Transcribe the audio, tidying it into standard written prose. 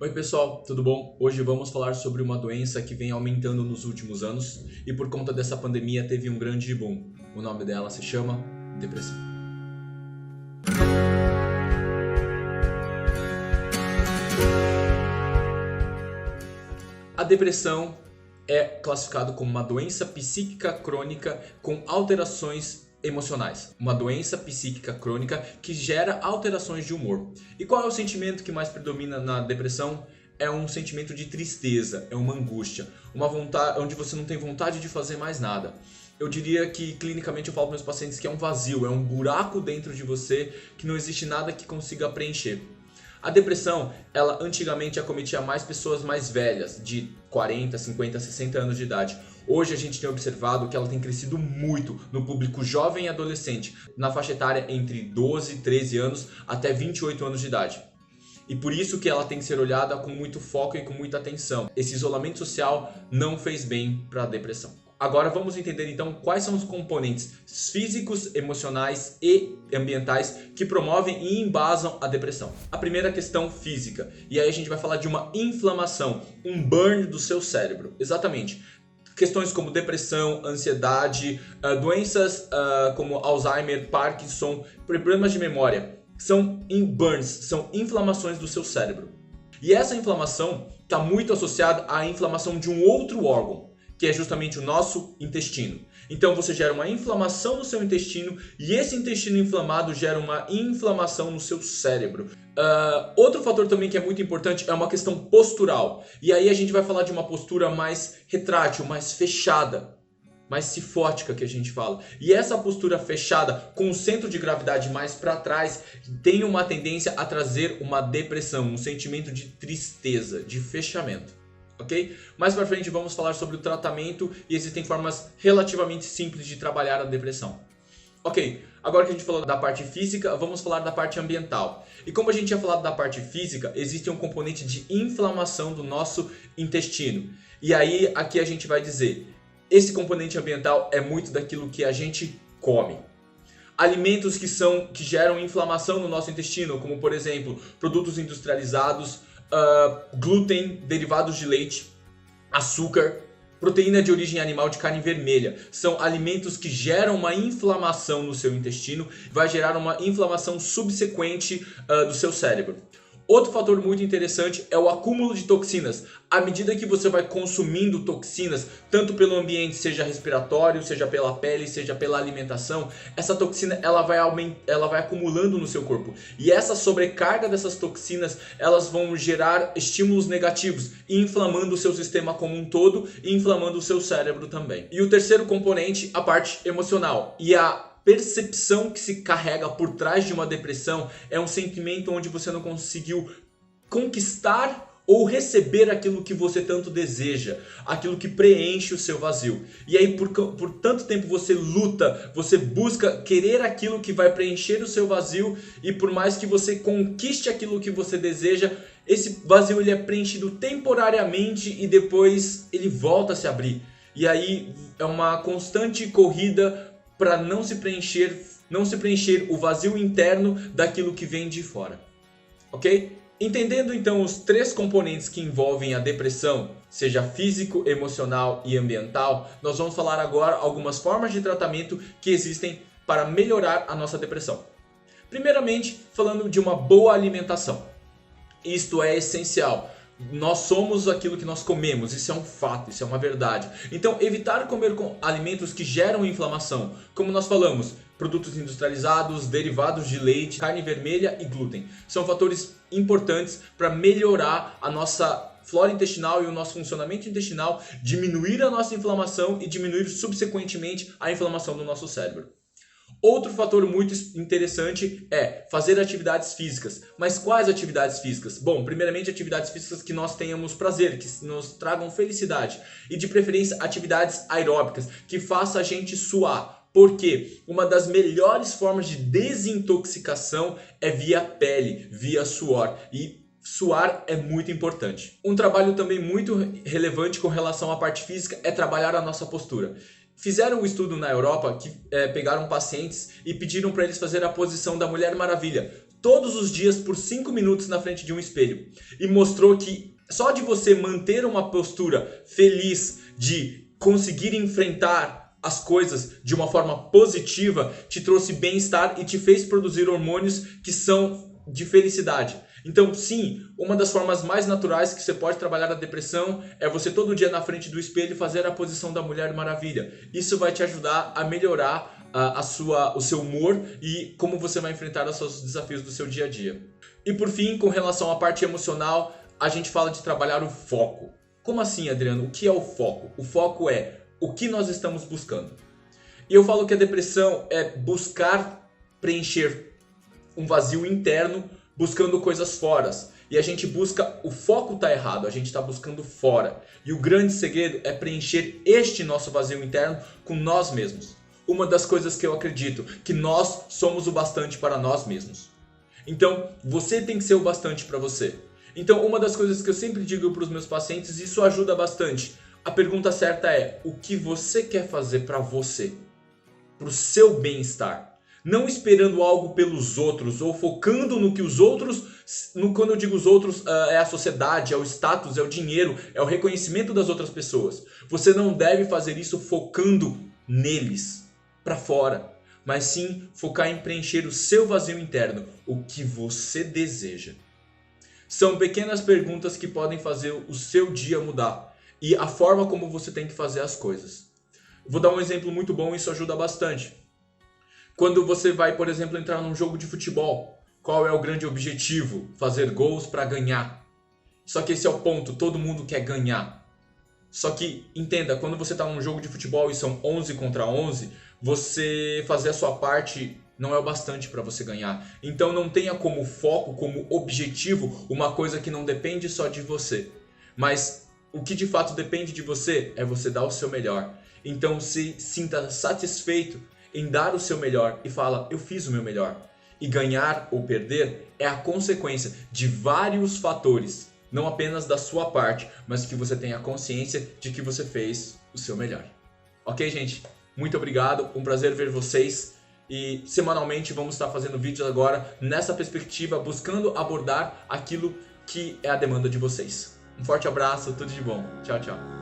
Oi pessoal, tudo bom? Hoje vamos falar sobre uma doença que vem aumentando nos últimos anos e por conta dessa pandemia teve um grande boom. O nome dela se chama depressão. A depressão é classificado como uma doença psíquica crônica com alterações emocionais. Uma doença psíquica crônica que gera alterações de humor. E qual é o sentimento que mais predomina na depressão? É um sentimento de tristeza, é uma angústia, uma vontade onde você não tem vontade de fazer mais nada. Eu diria que clinicamente eu falo para meus pacientes que é um vazio, é um buraco dentro de você que não existe nada que consiga preencher. A depressão, ela antigamente acometia mais pessoas mais velhas, de 40, 50, 60 anos de idade. Hoje a gente tem observado que ela tem crescido muito no público jovem e adolescente, na faixa etária entre 12, 13 anos até 28 anos de idade. E por isso que ela tem que ser olhada com muito foco e com muita atenção. Esse isolamento social não fez bem para a depressão. Agora vamos entender então quais são os componentes físicos, emocionais e ambientais que promovem e embasam a depressão. A primeira questão física, e aí a gente vai falar de uma inflamação, um burn do seu cérebro. Exatamente. Questões como depressão, ansiedade, doenças como Alzheimer, Parkinson, problemas de memória, são burns, são inflamações do seu cérebro. E essa inflamação está muito associada à inflamação de um outro órgão, que é justamente o nosso intestino. Então você gera uma inflamação no seu intestino e esse intestino inflamado gera uma inflamação no seu cérebro. Outro fator também que é muito importante é uma questão postural. E aí a gente vai falar de uma postura mais retrátil, mais fechada, mais cifótica que a gente fala. E essa postura fechada, com o centro de gravidade mais para trás, tem uma tendência a trazer uma depressão, um sentimento de tristeza, de fechamento. Ok? Mais para frente vamos falar sobre o tratamento e existem formas relativamente simples de trabalhar a depressão. Ok, agora que a gente falou da parte física, vamos falar da parte ambiental. E como a gente tinha falado da parte física, existe um componente de inflamação do nosso intestino. E aí aqui a gente vai dizer, esse componente ambiental é muito daquilo que a gente come. Alimentos que geram inflamação no nosso intestino, como por exemplo, produtos industrializados, glúten, derivados de leite, açúcar, proteína de origem animal de carne vermelha. São alimentos que geram uma inflamação no seu intestino, vai gerar uma inflamação subsequente do seu cérebro. Outro fator muito interessante é o acúmulo de toxinas. À medida que você vai consumindo toxinas, tanto pelo ambiente, seja respiratório, seja pela pele, seja pela alimentação, essa toxina ela vai acumulando no seu corpo. E essa sobrecarga dessas toxinas, elas vão gerar estímulos negativos, inflamando o seu sistema como um todo e inflamando o seu cérebro também. E o terceiro componente, a parte emocional. E a percepção que se carrega por trás de uma depressão é um sentimento onde você não conseguiu conquistar ou receber aquilo que você tanto deseja, aquilo que preenche o seu vazio. E aí por tanto tempo você luta, você busca querer aquilo que vai preencher o seu vazio e por mais que você conquiste aquilo que você deseja, esse vazio ele é preenchido temporariamente e depois ele volta a se abrir. E aí é uma constante corrida para não se preencher o vazio interno daquilo que vem de fora. Ok? Entendendo então os três componentes que envolvem a depressão, seja físico, emocional e ambiental, nós vamos falar agora algumas formas de tratamento que existem para melhorar a nossa depressão. Primeiramente, falando de uma boa alimentação. Isto é essencial. Nós somos aquilo que nós comemos, isso é um fato, isso é uma verdade. Então evitar comer alimentos que geram inflamação, como nós falamos, produtos industrializados, derivados de leite, carne vermelha e glúten. São fatores importantes para melhorar a nossa flora intestinal e o nosso funcionamento intestinal, diminuir a nossa inflamação e diminuir subsequentemente a inflamação do nosso cérebro. Outro fator muito interessante é fazer atividades físicas. Mas quais atividades físicas? Bom, primeiramente atividades físicas que nós tenhamos prazer, que nos tragam felicidade. E de preferência atividades aeróbicas, que façam a gente suar. Porque uma das melhores formas de desintoxicação é via pele, via suor. E suar é muito importante. Um trabalho também muito relevante com relação à parte física é trabalhar a nossa postura. Fizeram um estudo na Europa que pegaram pacientes e pediram para eles fazer a posição da Mulher Maravilha. todos os dias por 5 minutos na frente de um espelho e mostrou que só de você manter uma postura feliz de conseguir enfrentar as coisas de uma forma positiva te trouxe bem-estar e te fez produzir hormônios que são de felicidade. Então, sim, uma das formas mais naturais que você pode trabalhar a depressão é você todo dia na frente do espelho fazer a posição da Mulher Maravilha. Isso vai te ajudar a melhorar o seu humor e como você vai enfrentar os seus desafios do seu dia a dia. E por fim, com relação à parte emocional, a gente fala de trabalhar o foco. Como assim, Adriano? O que é o foco? O foco é o que nós estamos buscando. E eu falo que a depressão é buscar preencher um vazio interno buscando coisas fora. E a gente busca, o foco está errado, a gente está buscando fora. E o grande segredo é preencher este nosso vazio interno com nós mesmos. Uma das coisas que eu acredito, que nós somos o bastante para nós mesmos. Então, você tem que ser o bastante para você. Então, uma das coisas que eu sempre digo para os meus pacientes, isso ajuda bastante. A pergunta certa é, o que você quer fazer para você? Para o seu bem-estar. Não esperando algo pelos outros ou focando no que os outros, quando eu digo os outros, é a sociedade, é o status, é o dinheiro, é o reconhecimento das outras pessoas. Você não deve fazer isso focando neles, para fora, mas sim focar em preencher o seu vazio interno, o que você deseja. São pequenas perguntas que podem fazer o seu dia mudar e a forma como você tem que fazer as coisas. Vou dar um exemplo muito bom e isso ajuda bastante. Quando você vai, por exemplo, entrar num jogo de futebol, qual é o grande objetivo? Fazer gols para ganhar. Só que esse é o ponto, todo mundo quer ganhar. Só que, entenda, quando você está num jogo de futebol e são 11 contra 11, você fazer a sua parte não é o bastante para você ganhar. Então não tenha como foco, como objetivo, uma coisa que não depende só de você. Mas o que de fato depende de você é você dar o seu melhor. Então se sinta satisfeito em dar o seu melhor e fala, eu fiz o meu melhor. E ganhar ou perder é a consequência de vários fatores, não apenas da sua parte, mas que você tenha consciência de que você fez o seu melhor. Ok, gente? Muito obrigado, um prazer ver vocês e semanalmente vamos estar fazendo vídeos agora nessa perspectiva, buscando abordar aquilo que é a demanda de vocês. Um forte abraço, tudo de bom. Tchau, tchau.